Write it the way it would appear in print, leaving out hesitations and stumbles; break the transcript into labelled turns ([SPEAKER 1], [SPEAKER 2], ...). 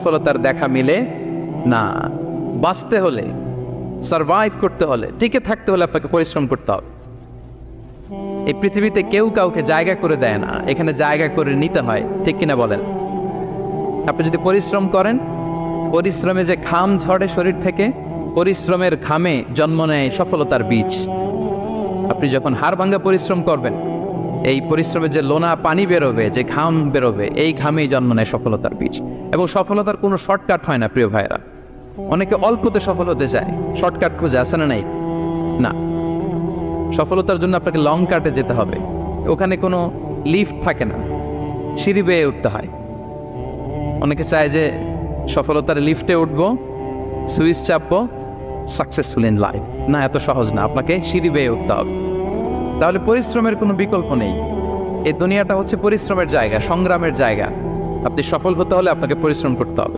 [SPEAKER 1] সফলতার দেখা মিলে না। বাঁচতে হলে, সারভাইভ করতে হলে, টিকে থাকতে হলে আপনাকে পরিশ্রম করতে হবে। এই পৃথিবীতে কেউ কাউকে জায়গা করে দেয় না, এখানে জায়গা করে নিতে হয়, ঠিক কিনা বলেন? আপনি যদি পরিশ্রম করেন, পরিশ্রমে যে ঘাম ঝরে শরীর থেকে, পরিশ্রমের ঘামে জন্ম নেয় সফলতার বীজ। আপনি যখন হাড় ভাঙ্গা পরিশ্রম করবেন, এই পরিশ্রমে যে লোনা পানি বেরোবে, যে ঘাম বেরোবে, এই ঘামেই জন্ম নেয় সফলতার বীজ। এবং সফলতার কোনো শর্টকাট হয় না প্রিয় ভাইরা। অনেকে অল্পতে সফল হতে চায়, শর্টকাট খুঁজে, আসে না নাই? না, সফলতার জন্য আপনাকে লং কাটে যেতে হবে। ওখানে কোনো লিফট থাকে না, সিঁড়ি বেয়ে উঠতে হয়। অনেকে চায় যে সফলতার লিফটে উঠবো, সুইচ চাপবো, সাকসেসফুল ইন লাইফ। না, এত সহজ না, আপনাকে সিঁড়ি বেয়ে উঠতে হবে। তাহলে পরিশ্রমের কোনো বিকল্প নেই। এই দুনিয়াটা হচ্ছে পরিশ্রমের জায়গা, সংগ্রামের জায়গা। আপনি সফল হতে হলে আপনাকে পরিশ্রম করতে হবে।